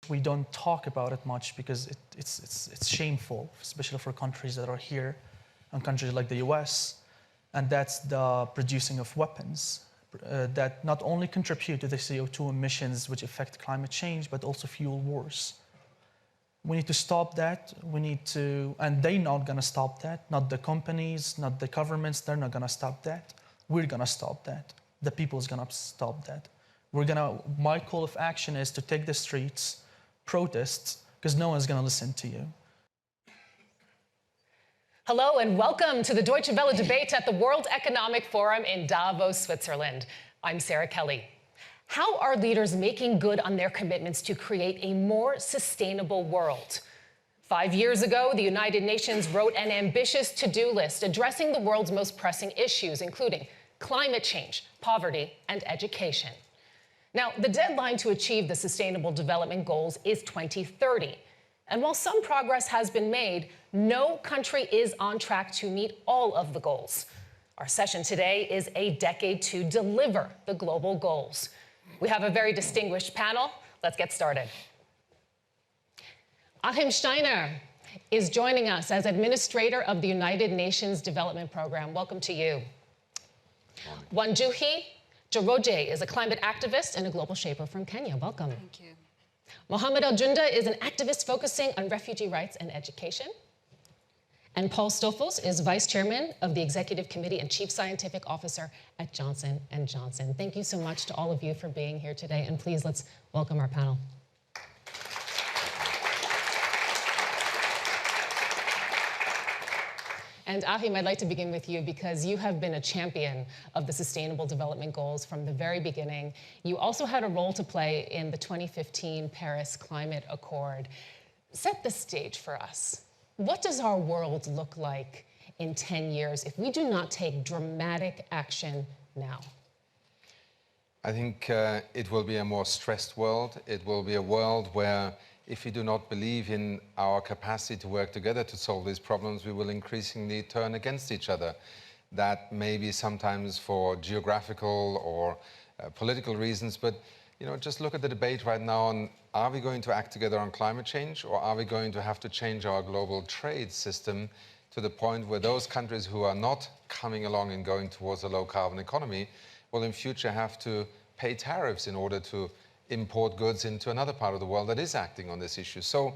we don't talk about it much because it's shameful, especially for countries that are here and countries like the US, and that's the producing of weapons that not only contribute to the CO2 emissions which affect climate change, but also fuel wars. We need to stop that. We need to, and they're not going to stop that. Not the companies, not the governments, they're not going to stop that. We're going to stop that. The people is going to stop that. My call of action is to take the streets, protests, because no one's going to listen to you. Hello and welcome to the Deutsche Welle debate at the World Economic Forum in Davos, Switzerland. I'm Sarah Kelly. How are leaders making good on their commitments to create a more sustainable world? 5 years ago, the United Nations wrote an ambitious to-do list addressing the world's most pressing issues, including climate change, poverty, and education. Now, the deadline to achieve the Sustainable Development Goals is 2030. And while some progress has been made, no country is on track to meet all of the goals. Our session today is a decade to deliver the global goals. We have a very distinguished panel. Let's get started. Achim Steiner is joining us as administrator of the United Nations Development Program. Welcome to you. Wanjuhi Joroge is a climate activist and a global shaper from Kenya. Welcome. Thank you. Mohammed Al-Junda is an activist focusing on refugee rights and education. And Paul Stoffels is vice chairman of the executive committee and chief scientific officer at Johnson & Johnson. Thank you so much to all of you for being here today. And please, let's welcome our panel. And Achim, I'd like to begin with you because you have been a champion of the Sustainable Development Goals from the very beginning. You also had a role to play in the 2015 Paris Climate Accord. Set the stage for us. What does our world look like in 10 years if we do not take dramatic action now? I think it will be a more stressed world. It will be a world where if we do not believe in our capacity to work together to solve these problems, we will increasingly turn against each other. That may be sometimes for geographical or political reasons, but just look at the debate right now on, are we going to act together on climate change, or are we going to have to change our global trade system to the point where those countries who are not coming along and going towards a low carbon economy will in future have to pay tariffs in order to import goods into another part of the world that is acting on this issue. So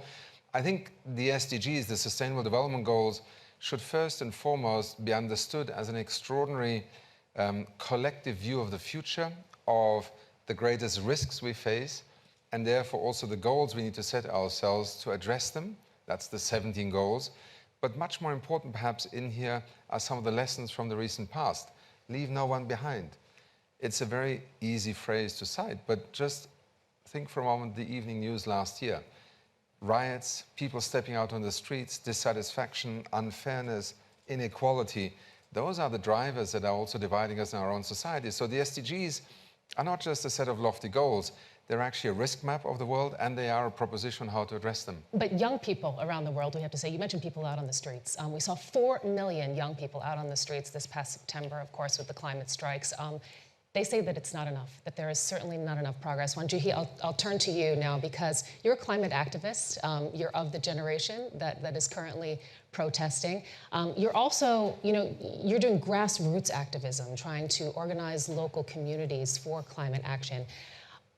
I think the SDGs, the Sustainable Development Goals, should first and foremost be understood as an extraordinary collective view of the future, of the greatest risks we face, and therefore also the goals we need to set ourselves to address them. That's the 17 goals. But much more important perhaps in here are some of the lessons from the recent past. Leave no one behind. It's a very easy phrase to cite, but just think for a moment the evening news last year. Riots, people stepping out on the streets, dissatisfaction, unfairness, inequality. Those are the drivers that are also dividing us in our own society. So the SDGs are not just a set of lofty goals. They're actually a risk map of the world, and they are a proposition on how to address them. But young people around the world, we have to say, you mentioned people out on the streets. We saw 4 million young people out on the streets this past September, of course, with the climate strikes. They say that it's not enough, that there is certainly not enough progress. Wanjuhi, I'll turn to you now because you're a climate activist. You're of the generation that is currently protesting. You're also, you're doing grassroots activism, trying to organize local communities for climate action.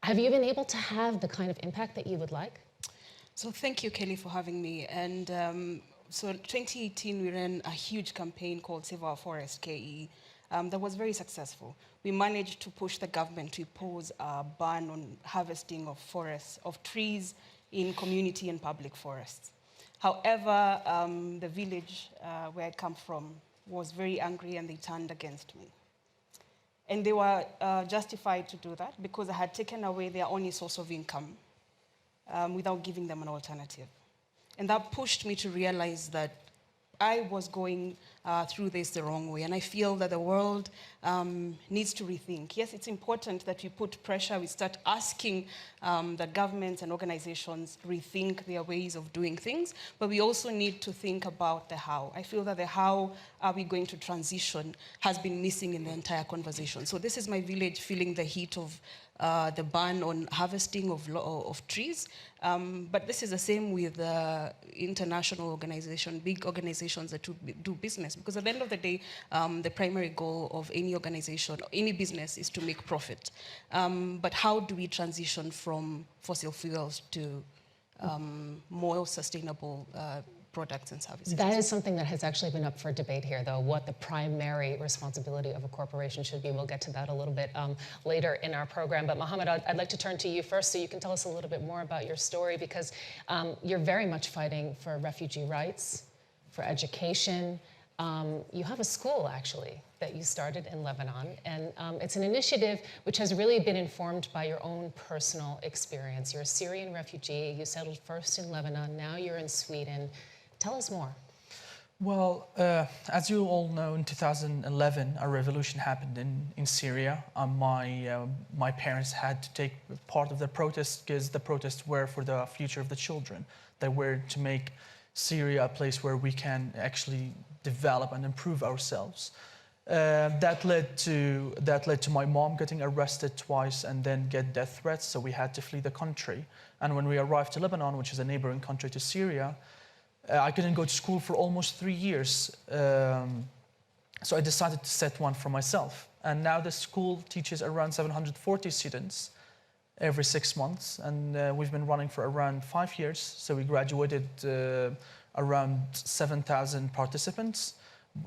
Have you been able to have the kind of impact that you would like? So thank you, Kelly, for having me. And so in 2018, we ran a huge campaign called Save Our Forest, KE. That was very successful. We managed to push the government to impose a ban on harvesting of forests, of trees in community and public forests. However, the village where I come from was very angry and they turned against me. And they were justified to do that because I had taken away their only source of income without giving them an alternative. And that pushed me to realize that I was going through this the wrong way. And I feel that the world needs to rethink. Yes, it's important that we put pressure, we start asking that governments and organizations rethink their ways of doing things, but we also need to think about the how. I feel that the how are we going to transition has been missing in the entire conversation. So this is my village feeling the heat of the ban on harvesting of trees. But this is the same with international organizations, big organizations that do business. Because at the end of the day, the primary goal of any organization, any business, is to make profit. But how do we transition from fossil fuels to more sustainable products and services? That is something that has actually been up for debate here, though, what the primary responsibility of a corporation should be. We'll get to that a little bit later in our program. But Mohammed, I'd like to turn to you first so you can tell us a little bit more about your story, because you're very much fighting for refugee rights, for education. You have a school, actually, that you started in Lebanon, and it's an initiative which has really been informed by your own personal experience. You're a Syrian refugee. You settled first in Lebanon. Now you're in Sweden. Tell us more. Well, as you all know, in 2011, a revolution happened in Syria. My parents had to take part of the protest because the protests were for the future of the children. They were to make Syria a place where we can actually develop and improve ourselves. That led to my mom getting arrested twice and then get death threats, so we had to flee the country. And when we arrived to Lebanon, which is a neighboring country to Syria, I couldn't go to school for almost 3 years. So I decided to set one for myself. And now the school teaches around 740 students every 6 months. And we've been running for around 5 years. So we graduated around 7,000 participants,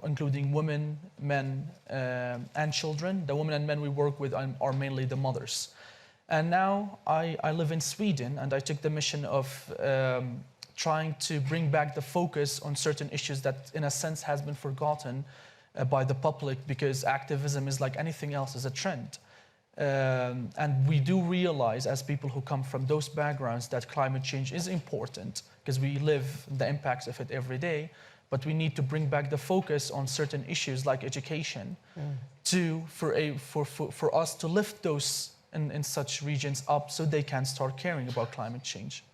including women, men, and children. The women and men we work with are mainly the mothers. And now I live in Sweden, and I took the mission of trying to bring back the focus on certain issues that, in a sense, has been forgotten by the public, because activism is like anything else, is a trend. And we do realize, as people who come from those backgrounds, that climate change is important, because we live the impacts of it every day. But we need to bring back the focus on certain issues like education, for us to lift those in such regions up so they can start caring about climate change.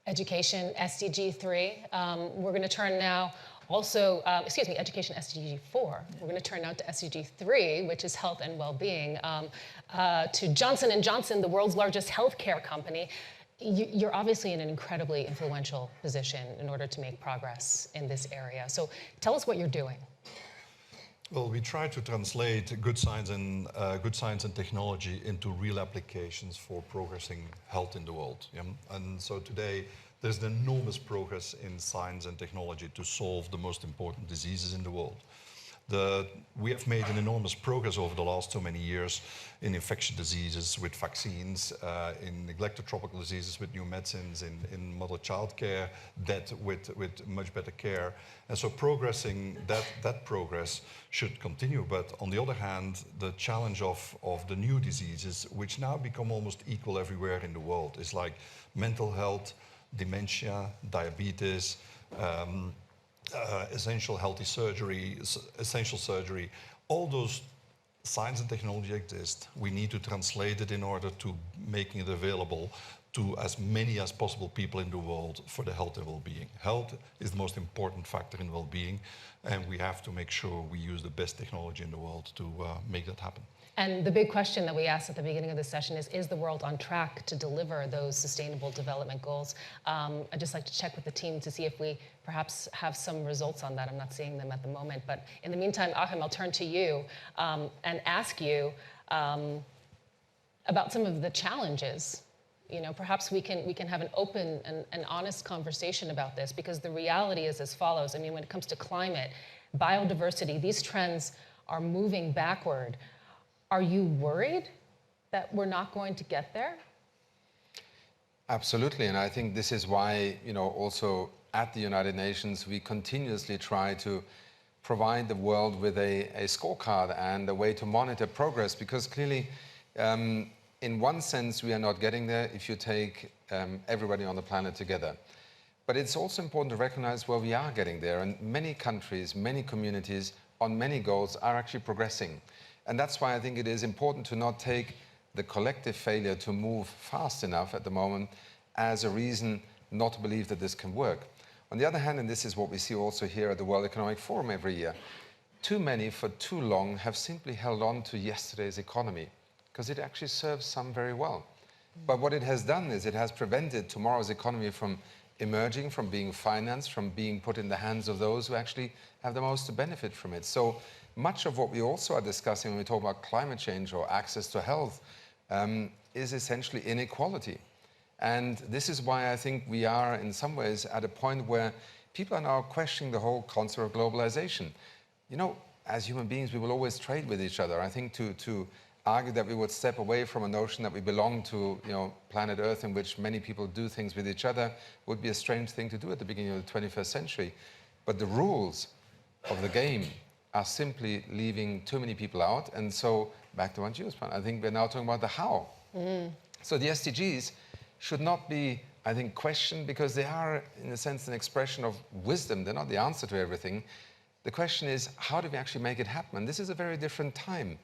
Education, SDG 3. We're going to turn now also, education, SDG 4. We're going to turn now to SDG 3, which is health and well-being, to Johnson & Johnson, the world's largest healthcare company. You're obviously in an incredibly influential position in order to make progress in this area. So tell us what you're doing. Well, we try to translate good science and technology into real applications for progressing health in the world. Yeah? And so today, there's an enormous progress in science and technology to solve the most important diseases in the world. We have made an enormous progress over the last so many years in infectious diseases with vaccines, in neglected tropical diseases with new medicines, in mother-child care, death with much better care. And so progressing, that progress should continue. But on the other hand, the challenge of the new diseases, which now become almost equal everywhere in the world, is like mental health, dementia, diabetes, essential surgery, all those science and technology exist. We need to translate it in order to making it available to as many as possible people in the world for the health and well-being. Health is the most important factor in well-being, and we have to make sure we use the best technology in the world to make that happen. And the big question that we asked at the beginning of the session is the world on track to deliver those sustainable development goals? I'd just like to check with the team to see if we perhaps have some results on that. I'm not seeing them at the moment. But in the meantime, Ahim, I'll turn to you and ask you about some of the challenges. You know, perhaps we can have an open and honest conversation about this, because the reality is as follows. I mean, when it comes to climate, biodiversity, these trends are moving backward. Are you worried that we're not going to get there? Absolutely, and I think this is why, also at the United Nations, we continuously try to provide the world with a scorecard and a way to monitor progress, because clearly, in one sense, we are not getting there if you take everybody on the planet together. But it's also important to recognize where we are getting there, and many countries, many communities on many goals are actually progressing. And that's why I think it is important to not take the collective failure to move fast enough at the moment as a reason not to believe that this can work. On the other hand, and this is what we see also here at the World Economic Forum every year, too many for too long have simply held on to yesterday's economy. because it actually serves some very well. But what it has done is it has prevented tomorrow's economy from emerging, from being financed, from being put in the hands of those who actually have the most to benefit from it. So much of what we also are discussing when we talk about climate change or access to health is essentially inequality. And this is why I think we are in some ways at a point where people are now questioning the whole concept of globalization. You know, as human beings, we will always trade with each other. I think to argue that we would step away from a notion that we belong to, you know, planet Earth, in which many people do things with each other, would be a strange thing to do at the beginning of the 21st century. But the rules of the game are simply leaving too many people out. And so, back to one Jules point, I think we're now talking about the how. So the SDGs should not be, I think, questioned, because they are, in a sense, an expression of wisdom. They're not the answer to everything. The question is, how do we actually make it happen? And this is a very different time,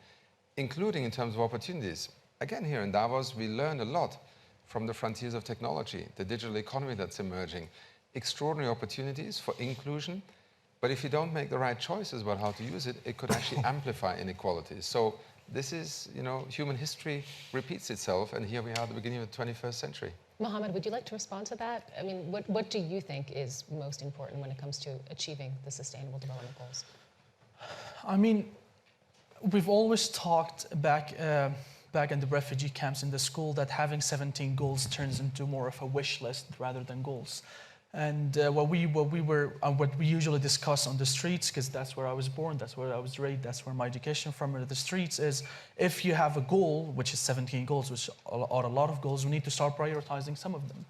including in terms of opportunities. Again, here in Davos, we learn a lot from the frontiers of technology, the digital economy that's emerging, extraordinary opportunities for inclusion. But if you don't make the right choices about how to use it, it could actually amplify inequalities. So this is, you know, human history repeats itself, and here we are at the beginning of the 21st century. Mohammed, would you like to respond to that? I mean, what do you think is most important when it comes to achieving the Sustainable Development Goals? I mean, we've always talked back in the refugee camps in the school that having 17 goals turns into more of a wish list rather than goals. And what we usually discuss on the streets, because that's where I was born, that's where I was raised, that's where my education from, the streets, is if you have a goal, which is 17 goals, which are a lot of goals, we need to start prioritizing some of them.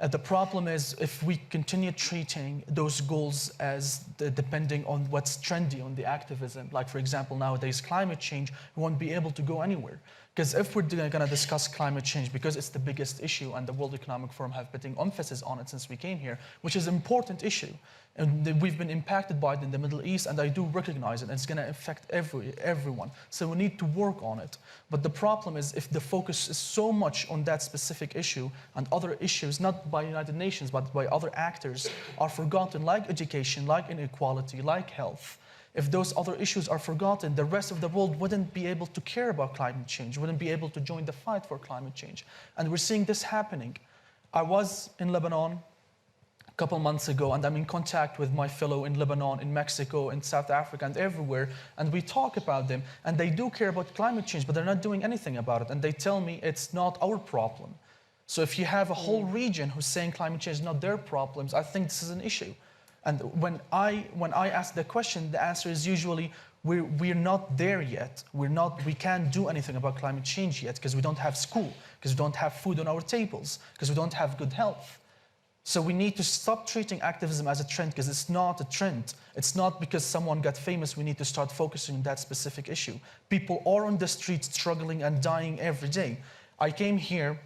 The problem is if we continue treating those goals as depending on what's trendy on the activism, like for example nowadays climate change, we won't be able to go anywhere. Because if we're going to discuss climate change, because it's the biggest issue and the World Economic Forum have putting emphasis on it since we came here, which is an important issue. And we've been impacted by it in the Middle East, and I do recognize it, and it's going to affect everyone. So we need to work on it. But the problem is if the focus is so much on that specific issue and other issues, not by United Nations, but by other actors, are forgotten, like education, like inequality, like health. If those other issues are forgotten, the rest of the world wouldn't be able to care about climate change, wouldn't be able to join the fight for climate change. And we're seeing this happening. I was in Lebanon a couple months ago, and I'm in contact with my fellow in Lebanon, in Mexico, in South Africa, and everywhere, and we talk about them, and they do care about climate change, but they're not doing anything about it, and they tell me it's not our problem. So if you have a whole region who's saying climate change is not their problems, I think this is an issue. And when I ask the question, the answer is usually, we're not there yet. We can't do anything about climate change yet because we don't have school, because we don't have food on our tables, because we don't have good health. So we need to stop treating activism as a trend, because it's not a trend. It's not because someone got famous we need to start focusing on that specific issue. People are on the streets struggling and dying every day. I came here,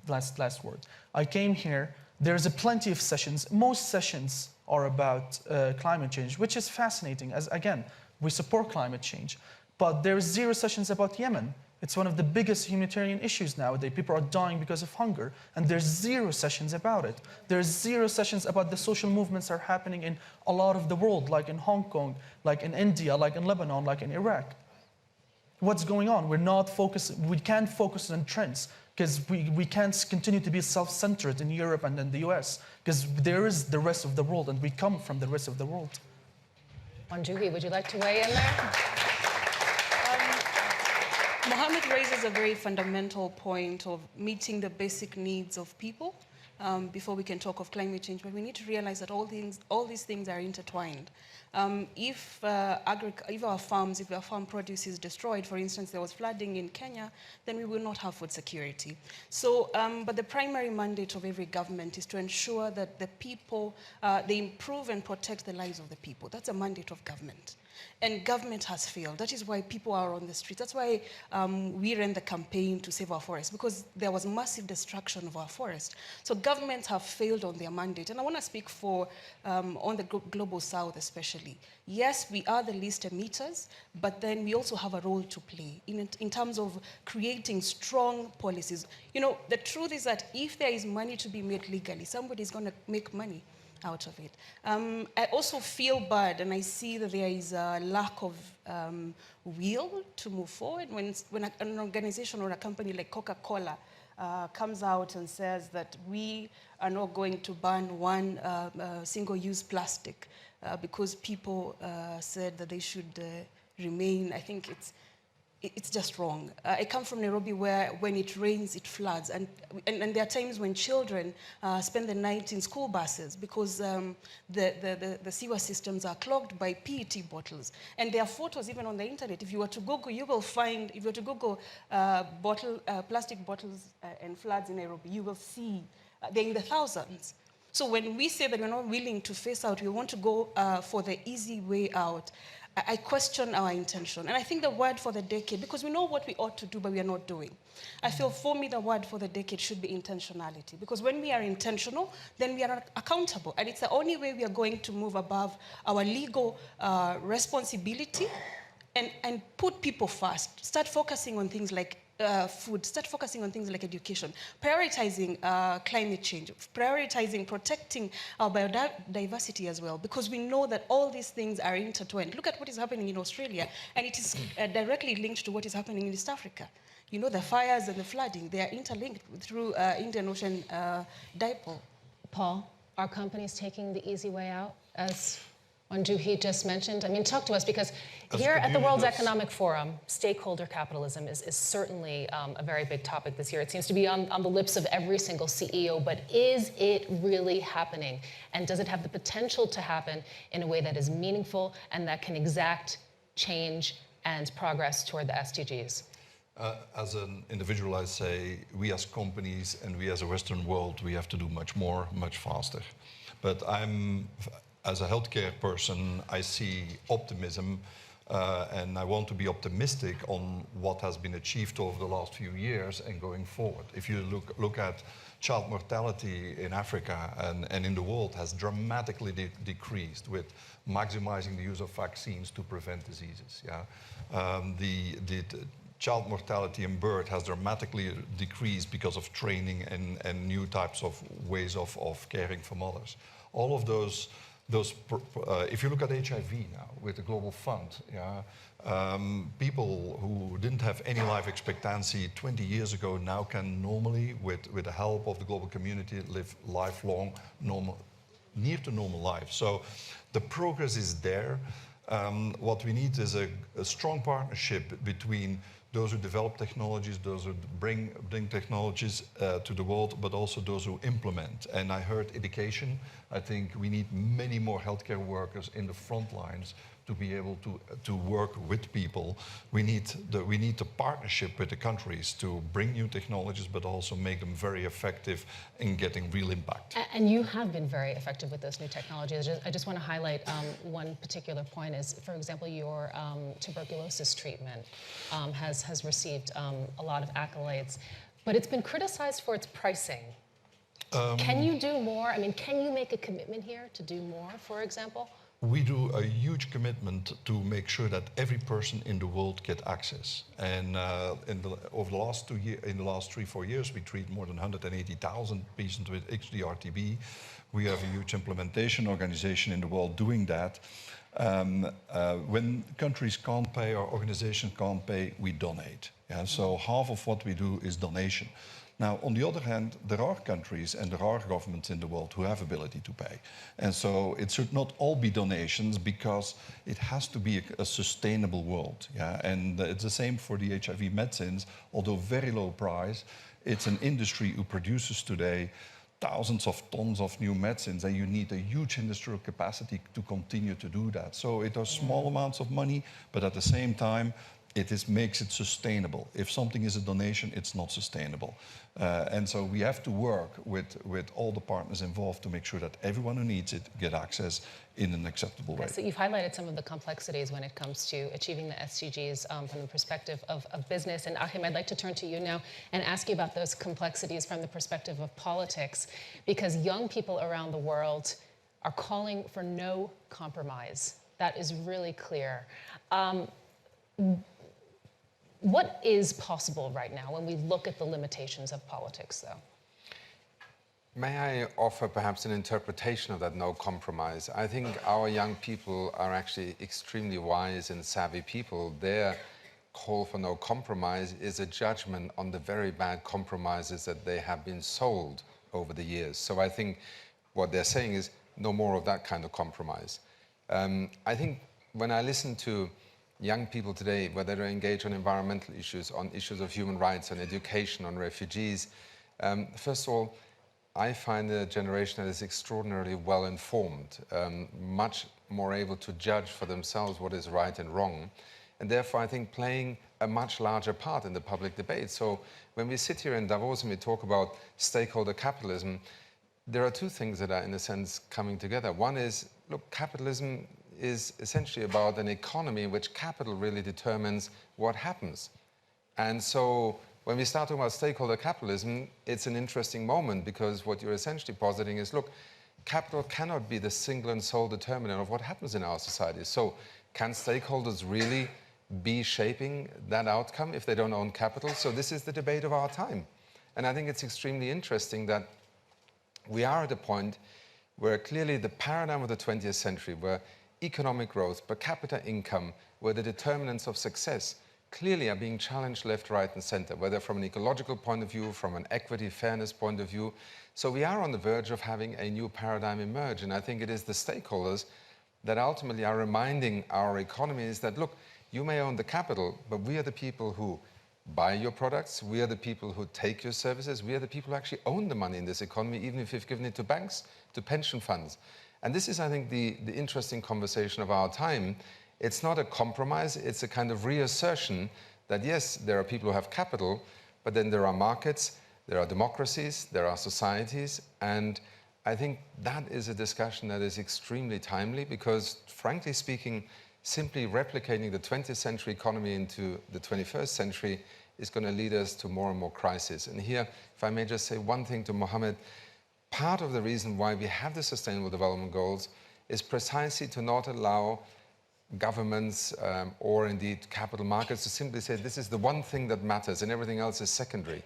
last word. I came here, there's plenty of sessions. Most sessions are about climate change, which is fascinating, as again, we support climate change. But there's 0 sessions about Yemen. It's one of the biggest humanitarian issues nowadays. People are dying because of hunger, and there's 0 sessions about it. There's 0 sessions about the social movements that are happening in a lot of the world, like in Hong Kong, like in India, like in Lebanon, like in Iraq. What's going on? We can't focus on trends, because we can't continue to be self-centered in Europe and in the US, because there is the rest of the world, and we come from the rest of the world. Wanjuhi, would you like to weigh in there? Mohammed raises a very fundamental point of meeting the basic needs of people before we can talk of climate change. But we need to realize that all these things are intertwined. If our farm produce is destroyed, for instance, there was flooding in Kenya, then we will not have food security. So, but the primary mandate of every government is to ensure that the people, they improve and protect the lives of the people. That's a mandate of government. And government has failed. That is why people are on the streets. That's why we ran the campaign to save our forests, because there was massive destruction of our forest. So governments have failed on their mandate. And I want to speak for, on the global south especially. Yes, we are the least emitters, but then we also have a role to play in terms of creating strong policies. You know, the truth is that if there is money to be made legally, somebody is going to make money. out of it. I also feel bad, and I see that there is a lack of will to move forward when an organization or a company like Coca-Cola comes out and says that we are not going to ban one single-use plastic because people said that they should remain. I think it's just wrong. I come from Nairobi, where when it rains, it floods. And there are times when children spend the night in school buses because the sewer systems are clogged by PET bottles. And there are photos even on the internet. If you were to Google, you will find, if you were to Google plastic bottles and floods in Nairobi, you will see they're in the thousands. So when we say that we're not willing to face out, we want to go for the easy way out, I question our intention. And I think the word for the decade, because we know what we ought to do, but we are not doing. I feel for me the word for the decade should be intentionality. Because when we are intentional, then we are accountable. And it's the only way we are going to move above our legal responsibility and put people first. Start focusing on things like food, start focusing on things like education, prioritizing climate change, prioritizing protecting our biodiversity as well, because we know that all these things are intertwined. Look at what is happening in Australia, and it is directly linked to what is happening in East Africa. You know, the fires and the flooding, they are interlinked through Indian Ocean dipole. Paul, are companies taking the easy way out, as Wanjuhi just mentioned? I mean, talk to us, because here at the World Economic Forum, stakeholder capitalism is certainly a very big topic this year. It seems to be on the lips of every single CEO, but is it really happening? And does it have the potential to happen in a way that is meaningful and that can exact change and progress toward the SDGs? As an individual, I say, we as companies and we as a Western world, we have to do much more, much faster. But as a healthcare person, I see optimism, and I want to be optimistic on what has been achieved over the last few years and going forward. If you look at child mortality in Africa and in the world has dramatically decreased with maximizing the use of vaccines to prevent diseases. Yeah? The child mortality in birth has dramatically decreased because of training and new types of ways of caring for mothers. All of those if you look at HIV now with the Global Fund, people who didn't have any life expectancy 20 years ago now can normally, with the help of the global community, live lifelong, near to normal life. So the progress is there. What we need is a strong partnership between those who develop technologies, those who bring technologies to the world, but also those who implement. And I heard education. I think we need many more healthcare workers in the front lines to be able to work with people. We need the partnership with the countries to bring new technologies, but also make them very effective in getting real impact. And you have been very effective with those new technologies. I just want to highlight one particular point is, for example, your tuberculosis treatment has received a lot of accolades, but it's been criticized for its pricing. Can you do more? I mean, can you make a commitment here to do more, for example? We do a huge commitment to make sure that every person in the world get access. And over the last 3-4 years, we treat more than 180,000 patients with XDR-TB. We have a huge implementation organization in the world doing that. When countries can't pay or organizations can't pay, we donate. Yeah? So half of what we do is donation. Now, on the other hand, there are countries and there are governments in the world who have ability to pay. And so it should not all be donations because it has to be a sustainable world. Yeah? And it's the same for the HIV medicines, although very low price. It's an industry who produces today thousands of tons of new medicines, and you need a huge industrial capacity to continue to do that. So it are small amounts of money, but at the same time, it makes it sustainable. If something is a donation, it's not sustainable. And so we have to work with all the partners involved to make sure that everyone who needs it get access in an acceptable way. So you've highlighted some of the complexities when it comes to achieving the SDGs from the perspective of business. And Achim, I'd like to turn to you now and ask you about those complexities from the perspective of politics, because young people around the world are calling for no compromise. That is really clear. What is possible right now when we look at the limitations of politics, though? May I offer perhaps an interpretation of that no compromise? I think our young people are actually extremely wise and savvy people. Their call for no compromise is a judgment on the very bad compromises that they have been sold over the years. So I think what they're saying is no more of that kind of compromise. I think when I listen to young people today, whether they're engaged on environmental issues, on issues of human rights, on education, on refugees, first of all, I find a generation that is extraordinarily well informed, much more able to judge for themselves what is right and wrong, and therefore I think playing a much larger part in the public debate. So when we sit here in Davos and we talk about stakeholder capitalism, there are two things that are in a sense coming together. One is, look, capitalism is essentially about an economy in which capital really determines what happens. And so when we start talking about stakeholder capitalism, it's an interesting moment, because what you're essentially positing is, look, capital cannot be the single and sole determinant of what happens in our society. So can stakeholders really be shaping that outcome if they don't own capital? So this is the debate of our time. And I think it's extremely interesting that we are at a point where clearly the paradigm of the 20th century, where economic growth, per capita income, were the determinants of success, clearly are being challenged left, right, and center, whether from an ecological point of view, from an equity, fairness point of view. So we are on the verge of having a new paradigm emerge. And I think it is the stakeholders that ultimately are reminding our economies that, look, you may own the capital, but we are the people who buy your products, we are the people who take your services, we are the people who actually own the money in this economy, even if you've given it to banks, to pension funds. And this is, I think, the interesting conversation of our time. It's not a compromise, it's a kind of reassertion that, yes, there are people who have capital, but then there are markets, there are democracies, there are societies, and I think that is a discussion that is extremely timely, because, frankly speaking, simply replicating the 20th century economy into the 21st century is going to lead us to more and more crises. And here, if I may just say one thing to Mohammed, part of the reason why we have the Sustainable Development Goals is precisely to not allow governments or indeed capital markets to simply say this is the one thing that matters and everything else is secondary.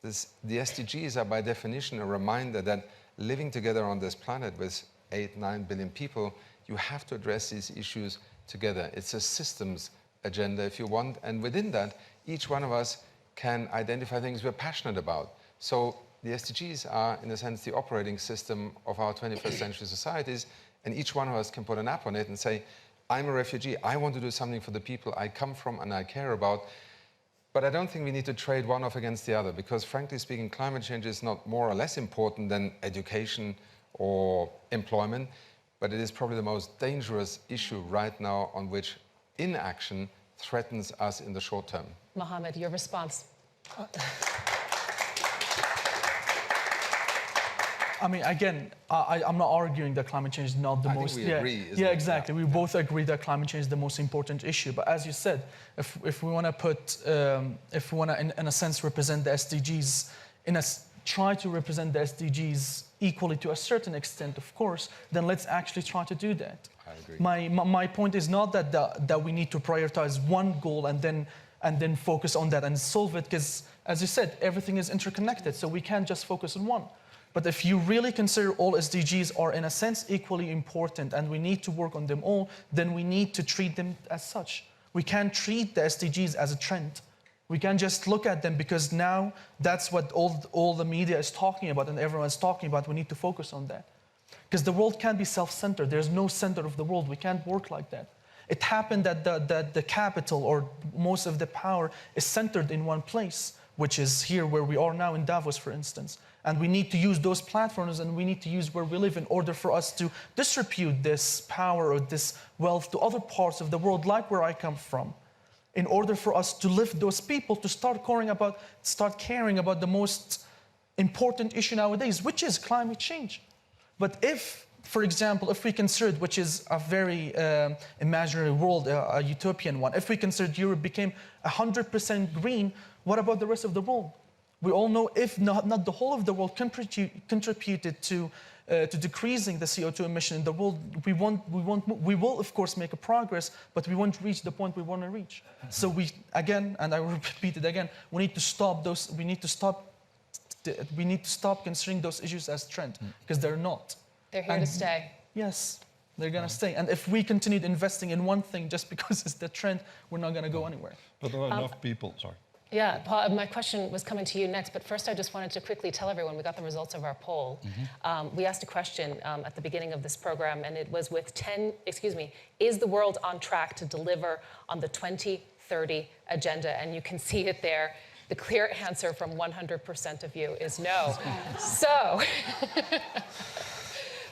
The SDGs are by definition a reminder that living together on this planet with 8-9 billion people, you have to address these issues together. It's a systems agenda, if you want, and within that, each one of us can identify things we're passionate about. So the SDGs are, in a sense, the operating system of our 21st century societies, and each one of us can put an app on it and say, I'm a refugee, I want to do something for the people I come from and I care about. But I don't think we need to trade one off against the other, because frankly speaking, climate change is not more or less important than education or employment, but it is probably the most dangerous issue right now on which inaction threatens us in the short term. Mohammed, your response? I mean, again, I'm not arguing that climate change is not the most... I think we agree, isn't yeah, it? exactly. We both agree that climate change is the most important issue. But as you said, if we want to put, if we want to, in a sense, represent the SDGs, try to represent the SDGs equally to a certain extent, of course, then let's actually try to do that. I agree. My point is not that we need to prioritize one goal and then focus on that and solve it, because, as you said, everything is interconnected, so we can't just focus on one. But if you really consider all SDGs are, in a sense, equally important and we need to work on them all, then we need to treat them as such. We can't treat the SDGs as a trend. We can't just look at them because now that's what all the media is talking about and everyone's talking about. We need to focus on that. Because the world can't be self-centered. There's no center of the world. We can't work like that. It happened that the capital or most of the power is centered in one place, which is here where we are now in Davos, for instance. And we need to use those platforms and we need to use where we live in order for us to distribute this power or this wealth to other parts of the world, like where I come from, in order for us to lift those people to start caring about the most important issue nowadays, which is climate change. But if, for example, if we considered, which is a very imaginary world, a utopian one, if we considered Europe became 100% green, what about the rest of the world? We all know if not the whole of the world contributed to decreasing the CO2 emission in the world, we will of course make a progress, but we won't reach the point we want to reach. So we, again, and I will repeat it again, we need to stop We need to stop considering those issues as trend, because they're not. They're here to stay. Yes, they're going to stay. And if we continued investing in one thing just because it's the trend, we're not going to go anywhere. But there are enough people, sorry. Yeah, Paul, my question was coming to you next, but first I just wanted to quickly tell everyone we got the results of our poll. We asked a question at the beginning of this program, and it was with is the world on track to deliver on the 2030 agenda? And you can see it there. The clear answer from 100% of you is no. So,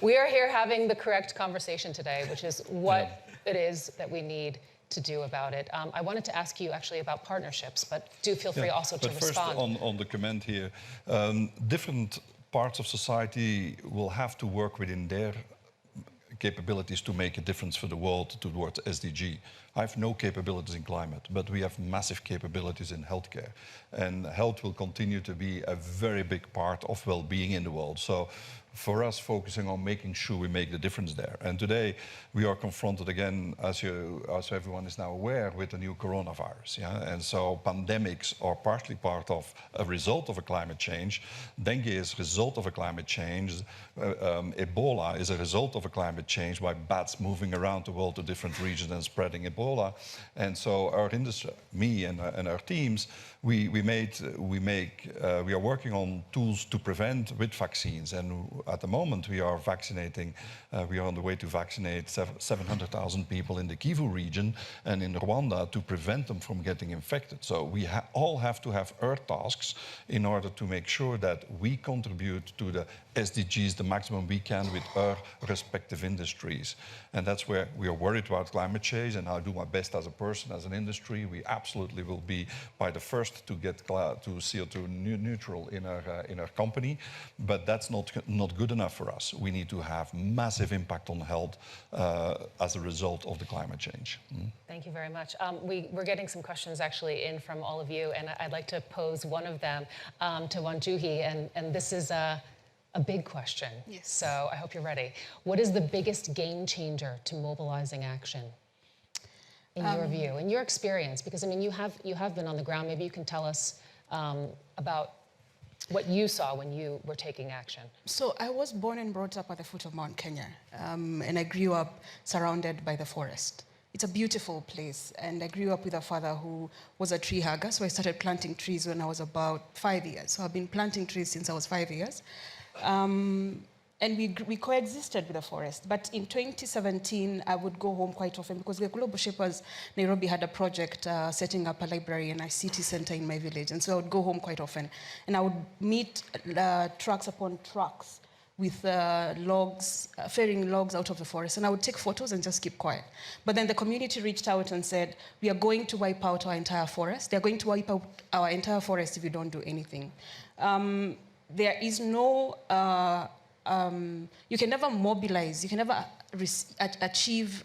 we are here having the correct conversation today, which is what it is that we need to do about it. I wanted to ask you actually about partnerships, but do feel free also to respond. But first on the comment here, different parts of society will have to work within their capabilities to make a difference for the world towards SDG. I have no capabilities in climate, but we have massive capabilities in healthcare. And health will continue to be a very big part of well-being in the world. So for us, focusing on making sure we make the difference there. And today, we are confronted again, as everyone is now aware, with the new coronavirus. Yeah? And so pandemics are partly part of a result of a climate change. Dengue is a result of a climate change. Ebola is a result of a climate change by bats moving around the world to different regions and spreading Ebola. And so our industry, me and our teams, we are working on tools to prevent with vaccines. And at the moment, we are vaccinating. We are on the way to vaccinate 700,000 people in the Kivu region and in Rwanda to prevent them from getting infected. So we all have to have our tasks in order to make sure that we contribute to the SDGs the maximum we can with our respective industries. And that's where we are worried about climate change, and I do my best as a person, as an industry. We absolutely will be by the first to get to CO2 neutral in our company, but that's not good enough for us. We need to have massive impact on health as a result of the climate change. Thank you very much. We're getting some questions actually in from all of you, and I'd like to pose one of them to Wanjuhi, and this is a big question. Yes. So I hope you're ready. What is the biggest game changer to mobilizing action, in your view, in your experience? Because I mean, you have been on the ground. Maybe you can tell us about what you saw when you were taking action. So I was born and brought up at the foot of Mount Kenya, and I grew up surrounded by the forest. It's a beautiful place, and I grew up with a father who was a tree hugger, so I started planting trees when I was about 5 years. So I've been planting trees since I was 5 years. And we coexisted with the forest. But in 2017, I would go home quite often because the Global Shapers Nairobi had a project setting up a library and a city center in my village. And so I would go home quite often. And I would meet trucks upon trucks with logs, ferrying logs out of the forest. And I would take photos and just keep quiet. But then the community reached out and said, we are going to wipe out our entire forest. They're going to wipe out our entire forest if you don't do anything. There is no... you can never mobilize, you can never achieve,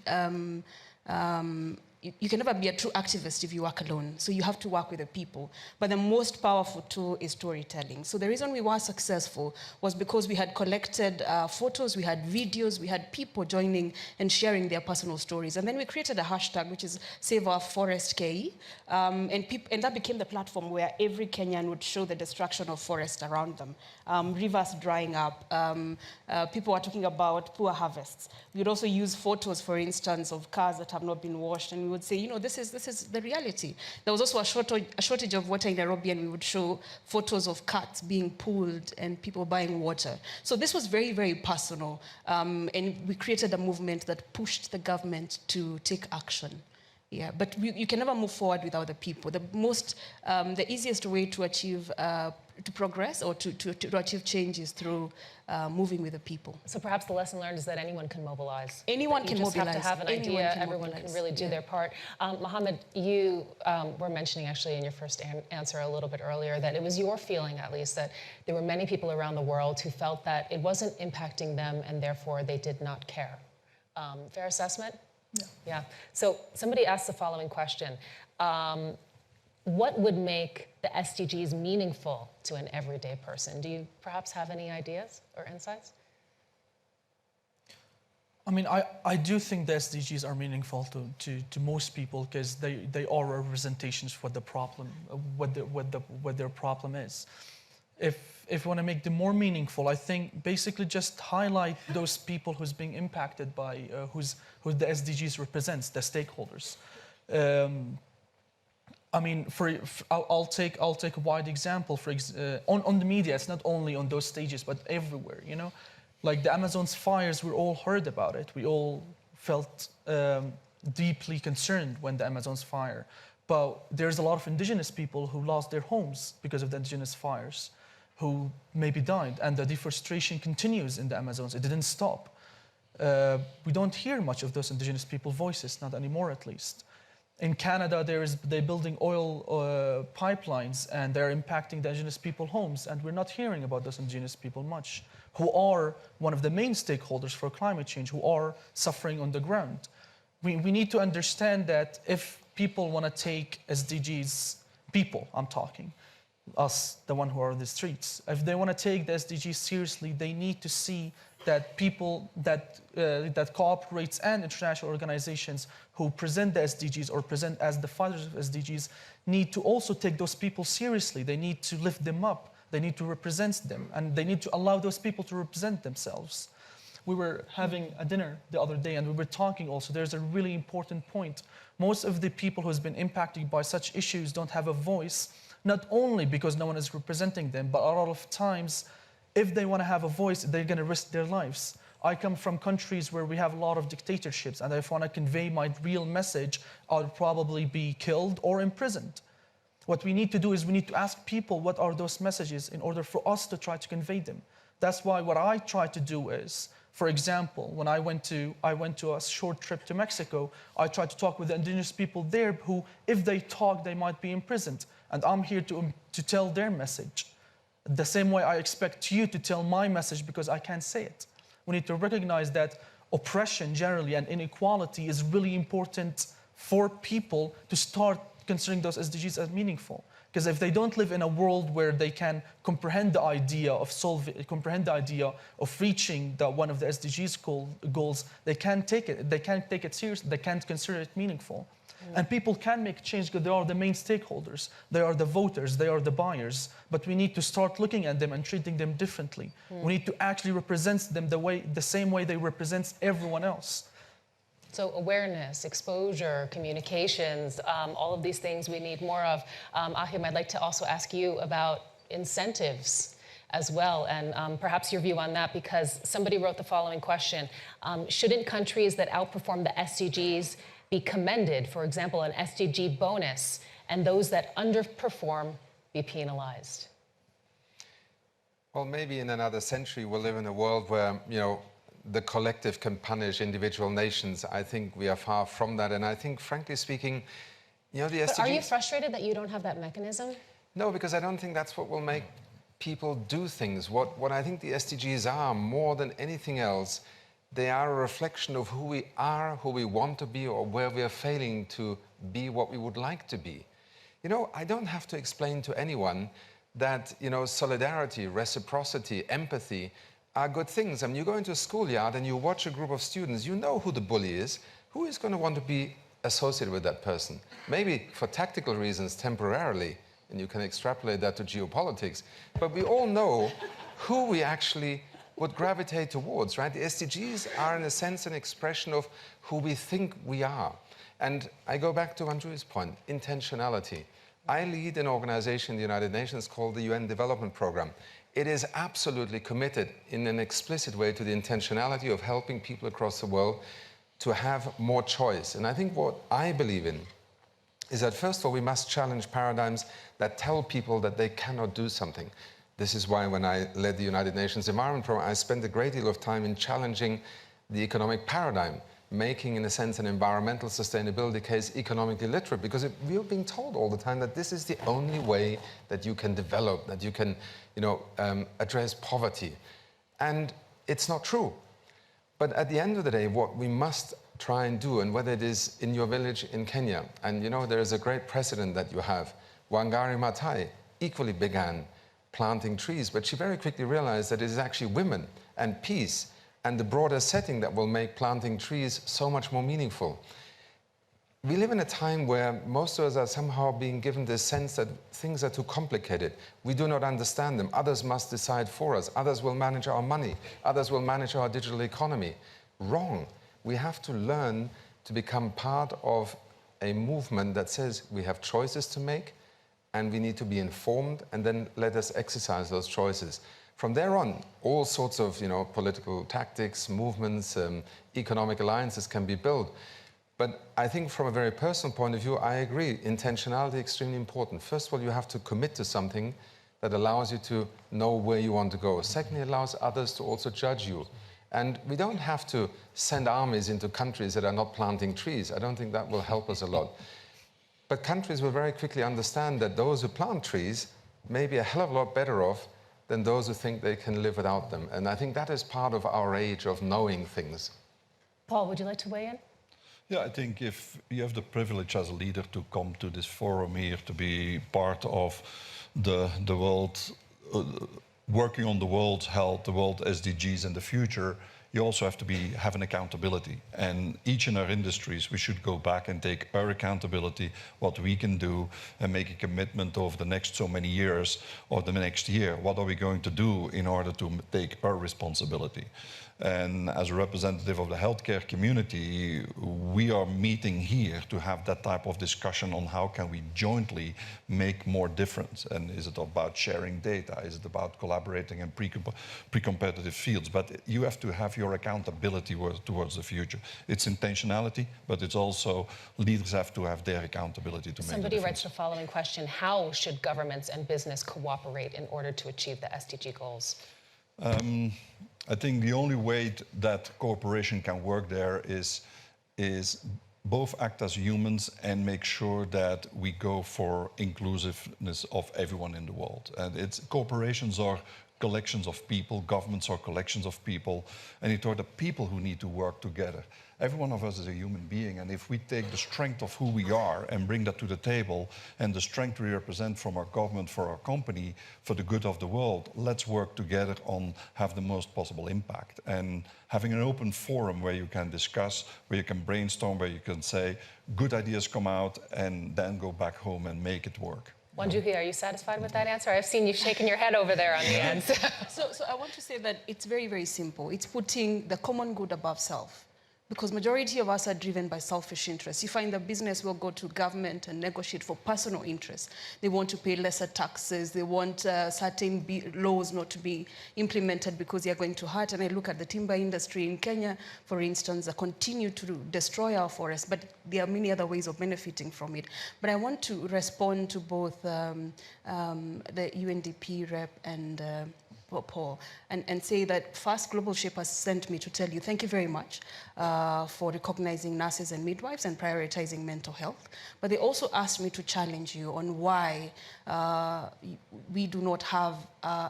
you can never be a true activist if you work alone. So you have to work with the people. But the most powerful tool is storytelling. So the reason we were successful was because we had collected photos, we had videos, we had people joining and sharing their personal stories. And then we created a hashtag, which is Save Our Forest KE. And that became the platform where every Kenyan would show the destruction of forest around them. Rivers drying up. People were talking about poor harvests. We would also use photos, for instance, of cars that have not been washed, and we would say, you know, this is the reality. There was also a shortage of water in Nairobi, and we would show photos of cats being pulled and people buying water. So this was very, very personal, and we created a movement that pushed the government to take action. Yeah, but you can never move forward without the people. The easiest way to achieve to progress or to achieve change is through moving with the people. So perhaps the lesson learned is that anyone can mobilize. Anyone can mobilize. You just have to have an idea. Everyone can really do their part. Mohammed, you were mentioning actually in your first answer a little bit earlier that it was your feeling, at least, that there were many people around the world who felt that it wasn't impacting them and therefore they did not care. Fair assessment? Yeah. So somebody asked the following question. What would make the SDGs meaningful to an everyday person? Do you perhaps have any ideas or insights? I mean, I do think the SDGs are meaningful to most people because they are representations for the problem, what their problem is. if we want to make them more meaningful, I think basically just highlight those people who's being impacted by, who the SDGs represents, the stakeholders. I mean, I'll take a wide example. On the media, it's not only on those stages, but everywhere. You know, like the Amazon's fires, we all heard about it. We all felt deeply concerned when the Amazon's fire. But there's a lot of indigenous people who lost their homes because of the indigenous fires, who maybe died, and the deforestation continues in the Amazons. It didn't stop. We don't hear much of those indigenous people's voices, not anymore at least. In Canada, they're building oil pipelines, and they're impacting the indigenous people's homes, and we're not hearing about those indigenous people much, who are one of the main stakeholders for climate change, who are suffering on the ground. We need to understand that if people want to take SDGs, people, I'm talking, us, the one who are in the streets, if they want to take the SDGs seriously, they need to see that people that cooperates and international organizations who present the SDGs or present as the fighters of SDGs need to also take those people seriously. They need to lift them up. They need to represent them, and they need to allow those people to represent themselves. We were having a dinner the other day, and we were talking also, there's a really important point. Most of the people who's been impacted by such issues don't have a voice, not only because no one is representing them, but a lot of times, if they want to have a voice, they're going to risk their lives. I come from countries where we have a lot of dictatorships, and if I want to convey my real message, I'll probably be killed or imprisoned. What we need to do is we need to ask people what are those messages in order for us to try to convey them. That's why what I try to do is, for example, when I went to a short trip to Mexico, I tried to talk with the indigenous people there who, if they talk, they might be imprisoned. And I'm here to tell their message. The same way I expect you to tell my message because I can't say it. We need to recognize that oppression generally and inequality is really important for people to start considering those SDGs as meaningful. Because if they don't live in a world where they can comprehend the idea of reaching one of the SDGs goals, they can't take it. They can't take it seriously. They can't consider it meaningful. And people can make change because they are the main stakeholders. They are the voters. They are the buyers. But we need to start looking at them and treating them differently. We need to actually represent them the same way they represent everyone else. So awareness, exposure, communications, all of these things we need more of. Achim, I'd like to also ask you about incentives as well, and perhaps your view on that, because somebody wrote the following question. Shouldn't countries that outperform the SDGs be commended, for example, an SDG bonus, and those that underperform be penalized? Well, maybe in another century we'll live in a world where, the collective can punish individual nations. I think we are far from that, and I think, frankly speaking, the SDGs... But are you frustrated that you don't have that mechanism? No, because I don't think that's what will make people do things. What I think the SDGs are, more than anything else, they are a reflection of who we are, who we want to be, or where we are failing to be what we would like to be. I don't have to explain to anyone that, solidarity, reciprocity, empathy are good things. I mean, you go into a schoolyard and you watch a group of students, you know who the bully is. Who is going to want to be associated with that person? Maybe for tactical reasons, temporarily, and you can extrapolate that to geopolitics. But we all know who we actually would gravitate towards, right? The SDGs are, in a sense, an expression of who we think we are. And I go back to Anju's point, intentionality. I lead an organization in the United Nations called the UN Development Programme. It is absolutely committed in an explicit way to the intentionality of helping people across the world to have more choice. And I think what I believe in is that, first of all, we must challenge paradigms that tell people that they cannot do something. This is why when I led the United Nations Environment Programme, I spent a great deal of time in challenging the economic paradigm, making, in a sense, an environmental sustainability case economically literate, because we're being told all the time that this is the only way that you can develop, that you can, address poverty. And it's not true. But at the end of the day, what we must try and do, and whether it is in your village in Kenya, and there is a great precedent that you have, Wangari Maathai equally began planting trees, but she very quickly realized that it is actually women and peace and the broader setting that will make planting trees so much more meaningful. we live in a time where most of us are somehow being given this sense that things are too complicated. We do not understand them. Others must decide for us. Others will manage our money. Others will manage our digital economy. Wrong. We have to learn to become part of a movement that says we have choices to make and we need to be informed, and then let us exercise those choices. From there on, all sorts of political tactics, movements, economic alliances can be built. But I think from a very personal point of view, I agree, intentionality is extremely important. First of all, you have to commit to something that allows you to know where you want to go. Secondly, it allows others to also judge you. And we don't have to send armies into countries that are not planting trees. I don't think that will help us a lot. But countries will very quickly understand that those who plant trees may be a hell of a lot better off than those who think they can live without them. And I think that is part of our age of knowing things. Paul, would you like to weigh in? Yeah, I think if you have the privilege as a leader to come to this forum here, to be part of the world, working on the world's health, the world SDGs in the future, you also have to have an accountability. And each in our industries, we should go back and take our accountability, what we can do, and make a commitment over the next so many years or the next year. What are we going to do in order to take our responsibility? And as a representative of the healthcare community, we are meeting here to have that type of discussion on how can we jointly make more difference. And is it about sharing data? Is it about collaborating in pre-competitive fields? But you have to have your accountability towards the future. It's intentionality, but it's also leaders have to have their accountability to make a difference. Somebody writes the following question: how should governments and business cooperate in order to achieve the SDG goals? I think the only way that cooperation can work there is both act as humans and make sure that we go for inclusiveness of everyone in the world. And corporations are collections of people, governments are collections of people, and it are the people who need to work together. Every one of us is a human being, and if we take the strength of who we are and bring that to the table, and the strength we represent from our government, for our company, for the good of the world, let's work together on have the most possible impact. And having an open forum where you can discuss, where you can brainstorm, where you can say, good ideas come out, and then go back home and make it work. Wanjuhi, are you satisfied with that answer? I've seen you shaking your head over there on the end. So I want to say that it's very, very simple. It's putting the common good above self. Because majority of us are driven by selfish interests. You find that business will go to government and negotiate for personal interests. They want to pay lesser taxes. They want certain laws not to be implemented because they are going to hurt. And I look at the timber industry in Kenya, for instance, that continue to destroy our forests, but there are many other ways of benefiting from it. But I want to respond to both the UNDP rep and Paul, and say that first Global Shape has sent me to tell you thank you very much for recognizing nurses and midwives and prioritizing mental health. But they also asked me to challenge you on why we do not have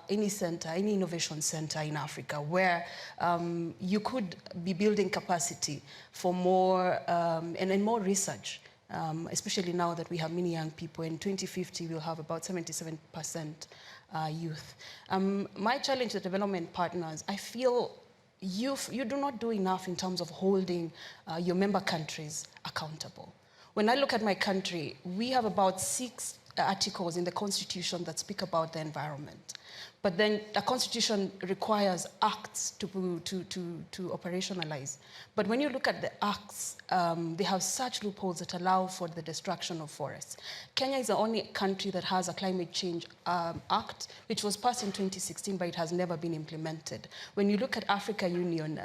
any center, any innovation center in Africa where you could be building capacity for more and more research. Especially now that we have many young people. In 2050, we'll have about 77% youth. My challenge to development partners, I feel you do not do enough in terms of holding your member countries accountable. When I look at my country, we have about 6 articles in the Constitution that speak about the environment. But then the Constitution requires acts to operationalize. But when you look at the acts, they have such loopholes that allow for the destruction of forests. Kenya is the only country that has a climate change act, which was passed in 2016, but it has never been implemented. When you look at Africa Union,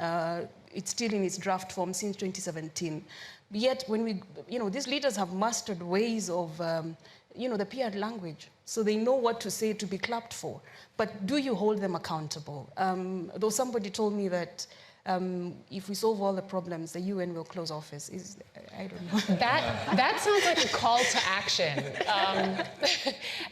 it's still in its draft form since 2017. Yet when these leaders have mastered ways of the PR language. So they know what to say to be clapped for. But do you hold them accountable? Though somebody told me that if we solve all the problems, the UN will close office. I don't know. That sounds like a call to action.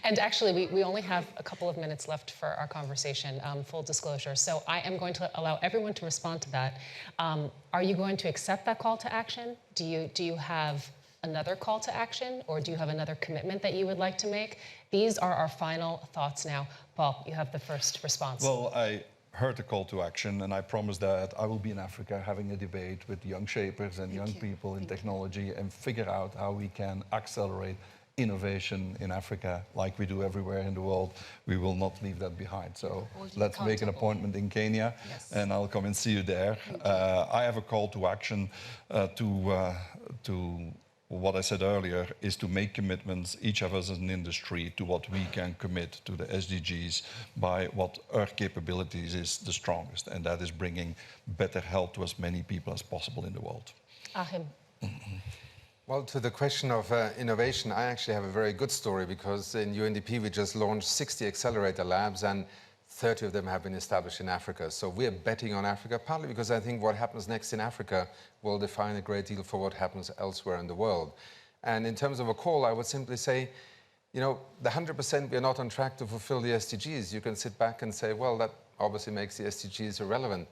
And actually, we only have a couple of minutes left for our conversation, full disclosure. So I am going to allow everyone to respond to that. Are you going to accept that call to action? Do you have another call to action, or do you have another commitment that you would like to make? These are our final thoughts now. Paul, you have the first response. Well, I heard the call to action, and I promise that I will be in Africa having a debate with young shapers and young people in technology and figure out how we can accelerate innovation in Africa like we do everywhere in the world. We will not leave that behind. So let's make an appointment in Kenya, and I'll come and see you there. I have a call to action to what I said earlier is to make commitments, each of us as an industry, to what we can commit to the SDGs by what our capabilities is the strongest, and that is bringing better health to as many people as possible in the world. Achim. Well, to the question of innovation, I actually have a very good story, because in UNDP we just launched 60 accelerator labs, and 30 of them have been established in Africa. So we're betting on Africa, partly because I think what happens next in Africa will define a great deal for what happens elsewhere in the world. And in terms of a call, I would simply say, you know, the 100% we're not on track to fulfill the SDGs. You can sit back and say, well, that obviously makes the SDGs irrelevant.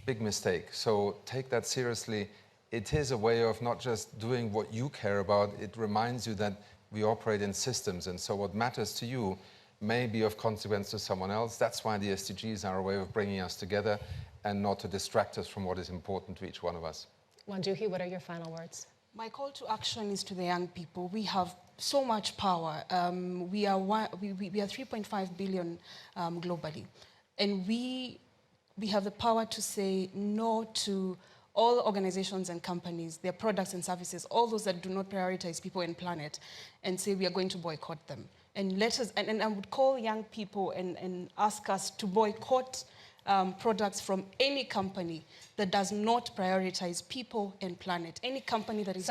Big mistake. So take that seriously. It is a way of not just doing what you care about. It reminds you that we operate in systems, and so what matters to you may be of consequence to someone else. That's why the SDGs are a way of bringing us together and not to distract us from what is important to each one of us. Wanjuhi, what are your final words? My call to action is to the young people. We have so much power. We are 3.5 billion globally, and we have the power to say no to all organizations and companies, their products and services, all those that do not prioritize people and planet, and say we are going to boycott them. And let us, and I would call young people and ask us to boycott products from any company that does not prioritize people and planet. Any company that is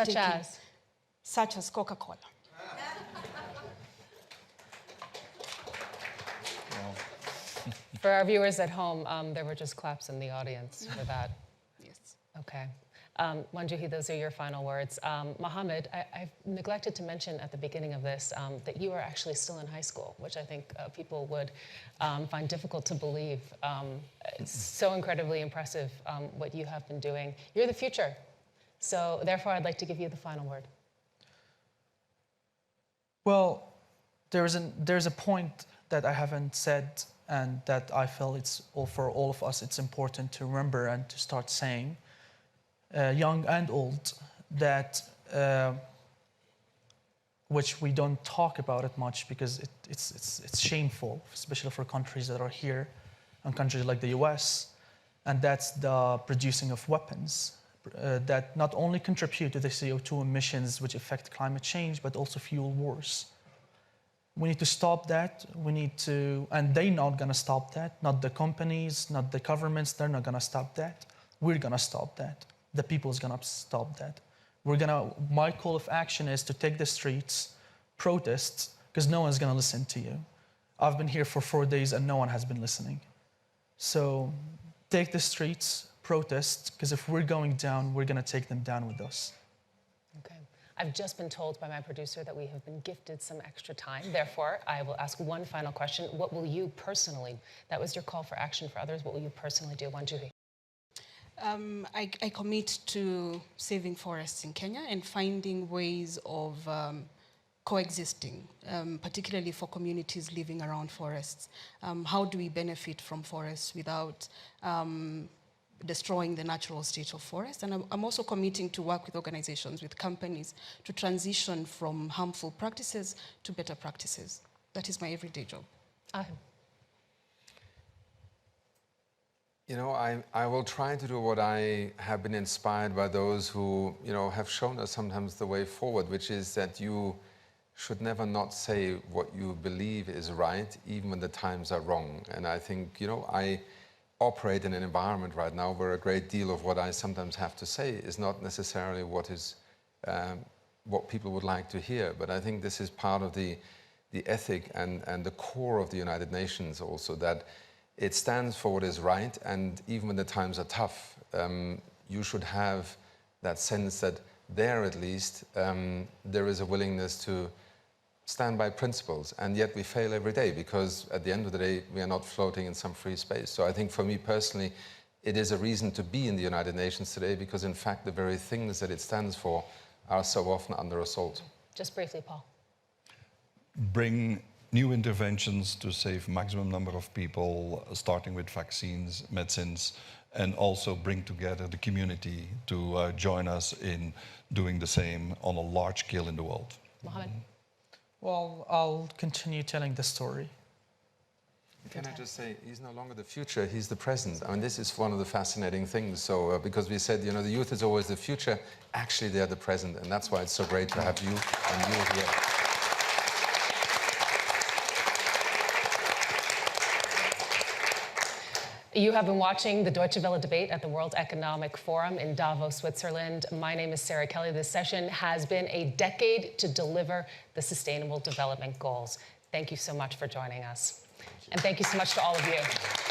such as Coca-Cola. For our viewers at home, there were just claps in the audience for that. Yes. Okay. Wanjuhi, those are your final words. Mohammed, I've neglected to mention at the beginning of this that you are actually still in high school, which I think people would find difficult to believe. It's so incredibly impressive what you have been doing. You're the future. So therefore, I'd like to give you the final word. Well, there's a point that I haven't said, and that I feel it's for all of us, it's important to remember and to start saying, young and old, that which we don't talk about it much because it's shameful, especially for countries that are here, and countries like the US, and that's the producing of weapons that not only contribute to the CO2 emissions which affect climate change, but also fuel wars. We need to stop that. We need to, and they're not going to stop that. Not the companies, not the governments. They're not going to stop that. We're going to stop that. The people is going to stop that. My call of action is to take the streets, protest, because no one's going to listen to you. I've been here for 4 days and no one has been listening. So take the streets, protest, because if we're going down, we're going to take them down with us. Okay. I've just been told by my producer that we have been gifted some extra time. Therefore, I will ask one final question. What will you personally, that was your call for action for others, what will you personally do? Wanjuhi. I commit to saving forests in Kenya and finding ways of coexisting, particularly for communities living around forests. How do we benefit from forests without destroying the natural state of forests? And I'm also committing to work with organizations, with companies, to transition from harmful practices to better practices. That is my everyday job. You know, I will try to do what I have been inspired by those who, you know, have shown us sometimes the way forward, which is that you should never not say what you believe is right, even when the times are wrong. And I think, you know, I operate in an environment right now where a great deal of what I sometimes have to say is not necessarily what people would like to hear. But I think this is part of the ethic and the core of the United Nations also, that it stands for what is right, and even when the times are tough, you should have that sense that there, at least, there is a willingness to stand by principles. And yet we fail every day, because at the end of the day, we are not floating in some free space. So I think for me personally, it is a reason to be in the United Nations today, because in fact, the very things that it stands for are so often under assault. Just briefly, Paul. Bring new interventions to save maximum number of people, starting with vaccines, medicines, and also bring together the community to join us in doing the same on a large scale in the world. Mohammed? Well, I'll continue telling the story. Can I just say, he's no longer the future, he's the present. I mean, this is one of the fascinating things. So, because we said, you know, the youth is always the future, actually they're the present. And that's why it's so great to have you and you here. You have been watching the Deutsche Welle debate at the World Economic Forum in Davos, Switzerland. My name is Sarah Kelly. This session has been a decade to deliver the Sustainable Development Goals. Thank you so much for joining us. And thank you so much to all of you.